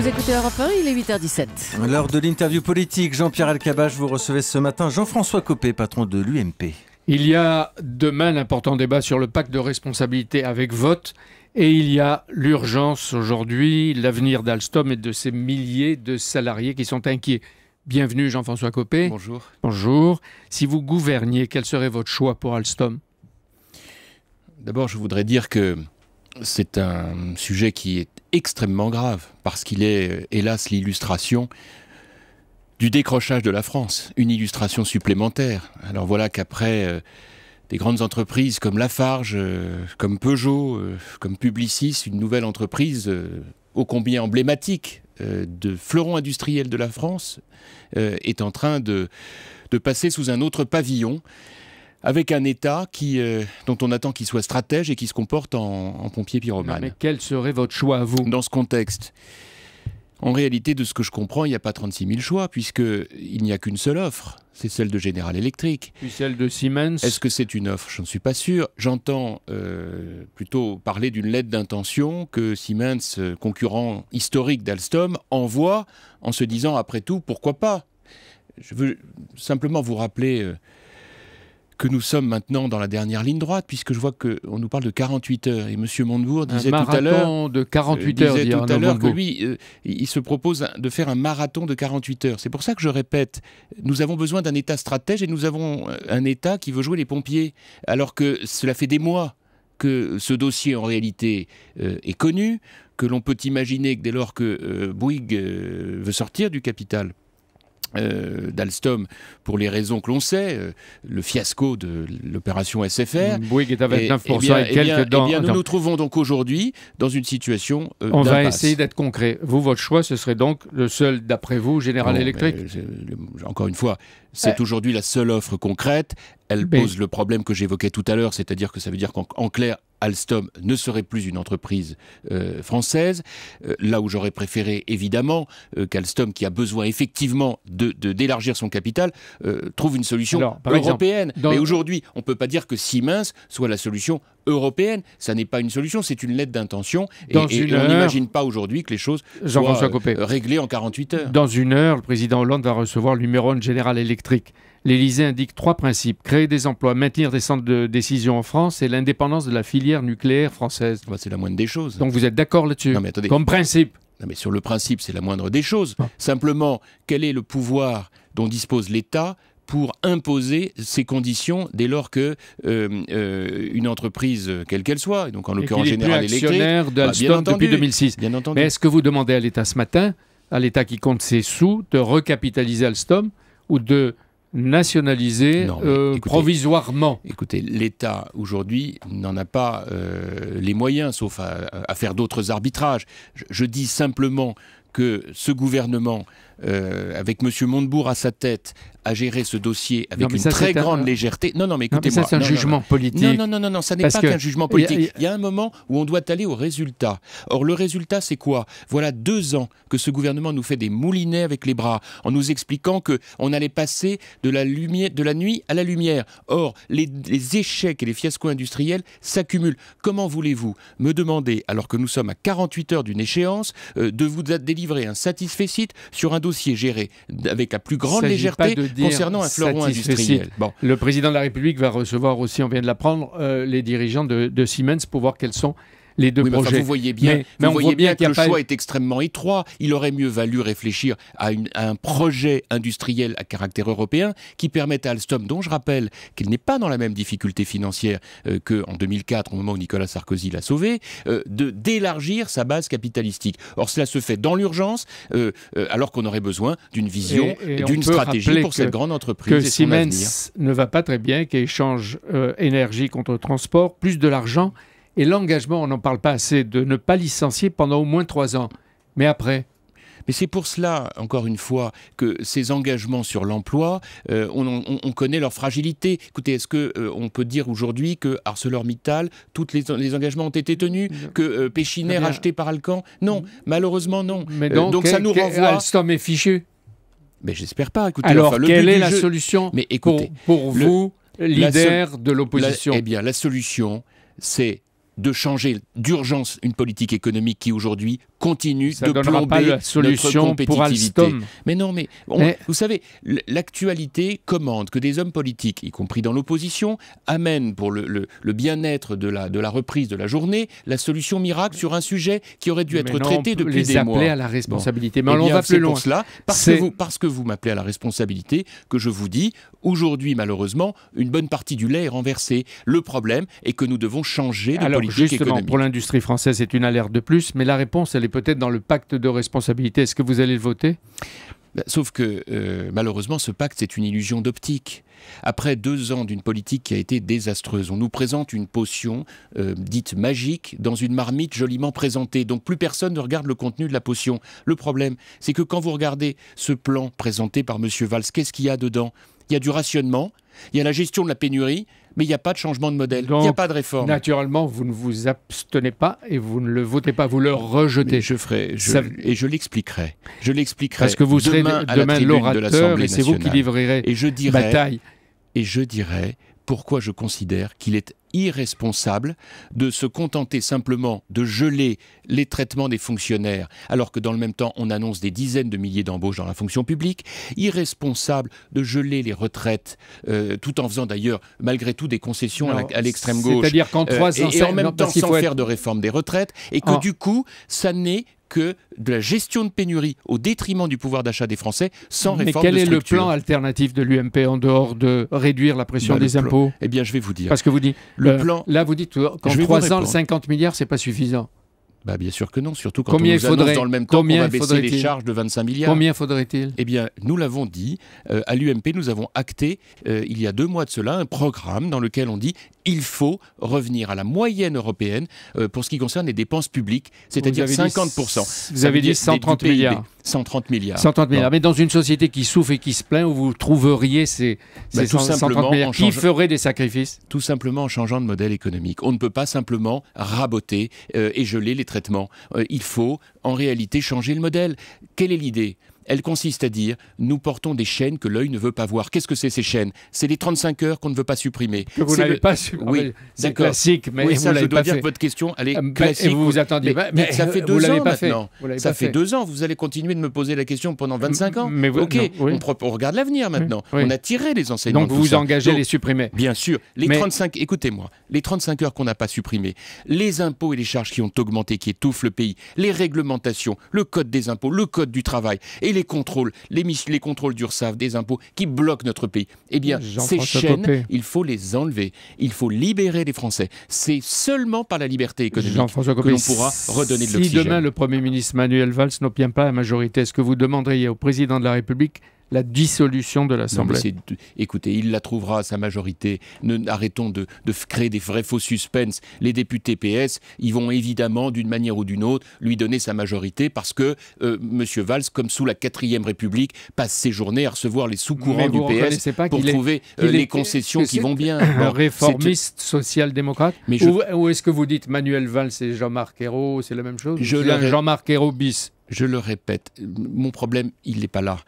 Vous écoutez Europe 1, il est 8h17. Lors de l'interview politique, Jean-Pierre Elkabbach, vous recevez ce matin Jean-François Copé, patron de l'UMP. Il y a demain l'important débat sur le pacte de responsabilité avec vote. Et il y a l'urgence aujourd'hui, l'avenir d'Alstom et de ces milliers de salariés qui sont inquiets. Bienvenue Jean-François Copé. Bonjour. Bonjour. Si vous gouverniez, quel serait votre choix pour Alstom ? D'abord, je voudrais dire que c'est un sujet qui est extrêmement grave, parce qu'il est, hélas, l'illustration du décrochage de la France. Une illustration supplémentaire. Alors voilà qu'après des grandes entreprises comme Lafarge, comme Peugeot, comme Publicis, une nouvelle entreprise ô combien emblématique de fleuron industriel de la France, est en train de passer sous un autre pavillon, avec un État dont on attend qu'il soit stratège et qui se comporte en pompier pyromane. Mais quel serait votre choix à vous ? Dans ce contexte, en réalité, de ce que je comprends, il n'y a pas 36 000 choix, puisqu'il n'y a qu'une seule offre, c'est celle de General Electric. Puis celle de Siemens. Est-ce que c'est une offre ? Je ne suis pas sûr. J'entends plutôt parler d'une lettre d'intention que Siemens, concurrent historique d'Alstom, envoie en se disant, après tout, pourquoi pas ? Je veux simplement vous rappeler que nous sommes maintenant dans la dernière ligne droite, puisque je vois qu'on nous parle de 48 heures. Et M. Montebourg disait tout à l'heure... Un marathon de 48 heures, disait tout à l'heure que lui, il se propose de faire un marathon de 48 heures. C'est pour ça que je répète, nous avons besoin d'un État stratège et nous avons un État qui veut jouer les pompiers, alors que cela fait des mois que ce dossier, en réalité, est connu, que l'on peut imaginer que dès lors que Bouygues veut sortir du capital d'Alstom, pour les raisons que l'on sait, le fiasco de l'opération SFR. Bouygues est à 29% nous nous trouvons donc aujourd'hui dans une situation On d'impasse. va essayer d'être concret. Vous, votre choix, ce serait donc le seul, d'après vous, General Electric ? Encore une fois, c'est aujourd'hui la seule offre concrète. Elle pose le problème que j'évoquais tout à l'heure, c'est-à-dire que ça veut dire qu'en clair, Alstom ne serait plus une entreprise française. Là où j'aurais préféré, évidemment, qu'Alstom, qui a besoin effectivement d'élargir son capital, trouve une solution européenne. Mais aujourd'hui, on ne peut pas dire que Siemens soit la solution européenne. Ça n'est pas une solution, c'est une lettre d'intention. Et on n'imagine pas aujourd'hui que les choses soient réglées en 48 heures. Dans une heure, le président Hollande va recevoir le numéro 1 de General Electric. L'Élysée indique 3 principes. Créer des emplois, maintenir des centres de décision en France et l'indépendance de la filière nucléaire française. C'est la moindre des choses. Donc vous êtes d'accord là-dessus ? Non, mais attendez. Comme principe. Non, mais sur le principe, c'est la moindre des choses. Simplement, quel est le pouvoir dont dispose l'État pour imposer ces conditions dès lors que une entreprise, quelle qu'elle soit, et donc en l'occurrence General Electric, actionnaire d'Alstom depuis 2006. Bien entendu. Mais est-ce que vous demandez à l'État ce matin, à l'État qui compte ses sous, de recapitaliser Alstom ou de nationaliser provisoirement ? Écoutez, l'État aujourd'hui n'en a pas les moyens, sauf à faire d'autres arbitrages. Je dis simplement que ce gouvernement, avec M. Montebourg à sa tête, a géré ce dossier avec une très grande légèreté. Non, mais écoutez-moi. Ça, c'est un jugement politique. Non, ça n'est pas qu'un jugement politique. Il y a un moment où on doit aller au résultat. Or, le résultat, c'est quoi ? Voilà 2 ans que ce gouvernement nous fait des moulinets avec les bras, en nous expliquant qu'on allait passer de la nuit à la lumière. Or, les échecs et les fiascos industriels s'accumulent. Comment voulez-vous me demander, alors que nous sommes à 48 heures d'une échéance, de vous délivrer un satisfecit sur un dossier géré avec la plus grande légèreté concernant un fleuron industriel. Le président de la République va recevoir aussi, on vient de l'apprendre, les dirigeants de Siemens pour voir quels sont les deux projets. Vous voyez bien, que le choix est extrêmement étroit. Il aurait mieux valu réfléchir à un projet industriel à caractère européen qui permette à Alstom, dont je rappelle qu'il n'est pas dans la même difficulté financière qu'en 2004, au moment où Nicolas Sarkozy l'a sauvé, d'élargir sa base capitalistique. Or, cela se fait dans l'urgence, alors qu'on aurait besoin d'une vision, d'une stratégie pour cette grande entreprise. Que Siemens ne va pas très bien, qu'échange énergie contre transport, plus de l'argent. Et l'engagement, on n'en parle pas assez, de ne pas licencier pendant au moins 3 ans. Mais après ? Mais c'est pour cela, encore une fois, que ces engagements sur l'emploi, on connaît leur fragilité. Écoutez, est-ce qu'on peut dire aujourd'hui que ArcelorMittal, tous les engagements ont été tenus, que Péchinet racheté par Alcan ? Non, malheureusement non. Mais donc ça nous renvoie... Alstom est fichu ? Mais j'espère pas. Écoutez, alors, quelle est la solution pour vous, leader de l'opposition ? Eh bien, la solution, c'est de changer d'urgence une politique économique qui aujourd'hui continue Ça de donnera pas plomber la notre solution pour compétitivité. Alstom. Mais non, mais vous savez, l'actualité commande que des hommes politiques, y compris dans l'opposition, amènent pour le bien-être de la reprise de la journée la solution miracle sur un sujet qui aurait dû être traité depuis des mois. Les appeler à la responsabilité. Mais Eh on bien, va plus loin. C'est pour cela, parce que vous m'appelez à la responsabilité, que je vous dis, aujourd'hui, malheureusement, une bonne partie du lait est renversée. Le problème est que nous devons changer de politique justement, économique. pour l'industrie française, c'est une alerte de plus, mais la réponse, elle est peut-être dans le pacte de responsabilité. Est-ce que vous allez le voter ? Sauf que, malheureusement, ce pacte, c'est une illusion d'optique. Après 2 ans d'une politique qui a été désastreuse, on nous présente une potion dite magique dans une marmite joliment présentée. Donc plus personne ne regarde le contenu de la potion. Le problème, c'est que quand vous regardez ce plan présenté par M. Valls, qu'est-ce qu'il y a dedans ? Il y a du rationnement, il y a la gestion de la pénurie, mais il n'y a pas de changement de modèle, il n'y a pas de réforme. Naturellement, vous ne vous abstenez pas et vous ne le votez pas, vous le rejetez. Mais et je l'expliquerai. Je l'expliquerai. Parce que vous serez demain l'orateur et c'est vous qui livrerez bataille. Et je dirai pourquoi je considère qu'il est irresponsable de se contenter simplement de geler les traitements des fonctionnaires, alors que dans le même temps, on annonce des dizaines de milliers d'embauches dans la fonction publique, irresponsable de geler les retraites, tout en faisant d'ailleurs, malgré tout, des concessions à l'extrême gauche. C'est-à-dire qu'en 3 ans... Et en même temps, sans faire de réforme des retraites, et que du coup, ça n'est que de la gestion de pénurie au détriment du pouvoir d'achat des Français, sans réforme de structure. Mais quel est le plan alternatif de l'UMP en dehors de réduire la pression des impôts ? Eh bien, je vais vous dire. Parce que vous dites, là vous dites qu'en 3 ans, le 50 milliards, c'est pas suffisant. Bah bien sûr que non, surtout quand on nous annonce dans le même temps qu'on va baisser les charges de 25 milliards. Combien faudrait-il ? Eh bien, nous l'avons dit, à l'UMP, nous avons acté, il y a 2 mois de cela, un programme dans lequel on dit il faut revenir à la moyenne européenne pour ce qui concerne les dépenses publiques, c'est-à-dire 50%. Vous avez dit 130 milliards. 130 milliards. 130 milliards. Mais dans une société qui souffre et qui se plaint, où vous trouveriez ces 130 milliards, qui ferait des sacrifices ? Tout simplement en changeant de modèle économique. On ne peut pas simplement raboter et geler les traitements. Il faut en réalité changer le modèle. Quelle est l'idée ? Elle consiste à dire, nous portons des chaînes que l'œil ne veut pas voir. Qu'est-ce que c'est ces chaînes ? C'est les 35 heures qu'on ne veut pas supprimer. Que vous n'avez pas supprimé. Oui, c'est classique, mais oui, vous ça, l'avez je dois pas dire fait. que votre question, elle est classique. Et vous vous attendiez. Mais ça fait 2 ans maintenant. Ça fait 2 ans. Vous allez continuer de me poser la question pendant 25 ans. Mais ok, on regarde l'avenir maintenant. Oui. On a tiré les enseignements. Donc vous vous engagez à les supprimer. Bien sûr. Écoutez-moi, les 35 heures qu'on n'a pas supprimées, les impôts et les charges qui ont augmenté, qui étouffent le pays, les réglementations, le code des impôts, le code du travail et les contrôles, les contrôles d'URSSAF, des impôts qui bloquent notre pays. Eh bien, ces chaînes, il faut les enlever. Il faut libérer les Français. C'est seulement par la liberté économique que l'on pourra redonner de l'oxygène. Si demain le Premier ministre Manuel Valls n'obtient pas la majorité, est-ce que vous demanderiez au Président de la République la dissolution de l'Assemblée? Écoutez, il la trouvera à sa majorité. Arrêtons de créer des vrais faux suspens. Les députés PS, ils vont évidemment, d'une manière ou d'une autre, lui donner sa majorité parce que M. Valls, comme sous la 4e République, passe ses journées à recevoir les sous-courants du PS pour trouver les concessions qui vont bien. Un réformiste social-démocrate? Ou est-ce que vous dites Manuel Valls et Jean-Marc Ayrault, c'est la même chose? Jean-Marc Ayrault bis. Je le répète, mon problème, il n'est pas là.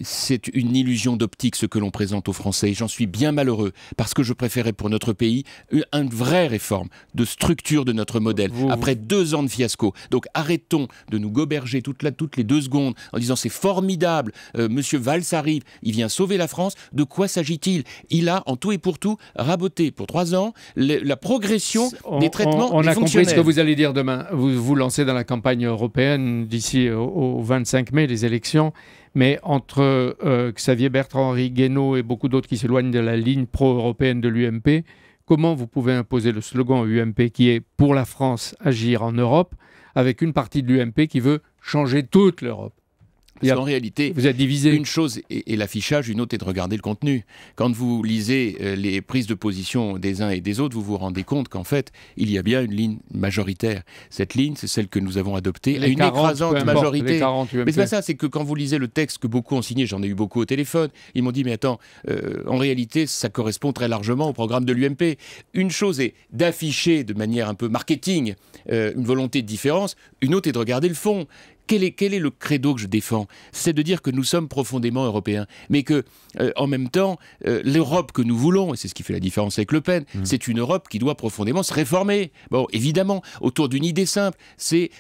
C'est une illusion d'optique ce que l'on présente aux Français. Et j'en suis bien malheureux parce que je préférais pour notre pays une vraie réforme de structure de notre modèle. Après 2 ans de fiasco. Donc arrêtons de nous goberger toutes les 2 secondes en disant c'est formidable, Monsieur Valls arrive, il vient sauver la France. De quoi s'agit-il? Il a en tout et pour tout raboté pour 3 ans la progression des traitements des fonctionnaires. On a compris ce que vous allez dire demain. Vous vous lancez dans la campagne européenne d'ici au 25 mai, les élections, mais entre Xavier Bertrand, Henri Guénaud et beaucoup d'autres qui s'éloignent de la ligne pro-européenne de l'UMP, comment vous pouvez imposer le slogan UMP qui est « Pour la France, agir en Europe » avec une partie de l'UMP qui veut changer toute l'Europe? Parce qu'en réalité, vous êtes divisé. Une chose est l'affichage, une autre est de regarder le contenu. Quand vous lisez les prises de position des uns et des autres, vous vous rendez compte qu'en fait, il y a bien une ligne majoritaire. Cette ligne, c'est celle que nous avons adoptée à une écrasante majorité. Mais c'est pas ça, c'est que quand vous lisez le texte que beaucoup ont signé, j'en ai eu beaucoup au téléphone, ils m'ont dit, mais attends, en réalité, ça correspond très largement au programme de l'UMP. Une chose est d'afficher de manière un peu marketing une volonté de différence, une autre est de regarder le fond. Quel est le credo que je défends? C'est de dire que nous sommes profondément européens, mais que, en même temps, l'Europe que nous voulons, et c'est ce qui fait la différence avec Le Pen, c'est une Europe qui doit profondément se réformer. Bon, évidemment, autour d'une idée simple, c'est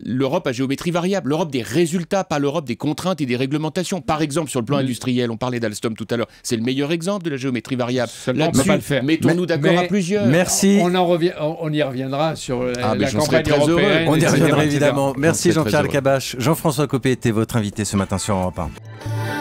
l'Europe à géométrie variable, l'Europe des résultats, pas l'Europe des contraintes et des réglementations. Par exemple, sur le plan industriel, on parlait d'Alstom tout à l'heure, c'est le meilleur exemple de la géométrie variable. On ne peut pas le faire. Mettons-nous d'accord à plusieurs. Merci. On y reviendra sur la campagne très européenne. On y reviendra évidemment. Etc. Merci Très Jean-Pierre heureux. Elkabbach. Jean-François Copé était votre invité ce matin sur Europe 1.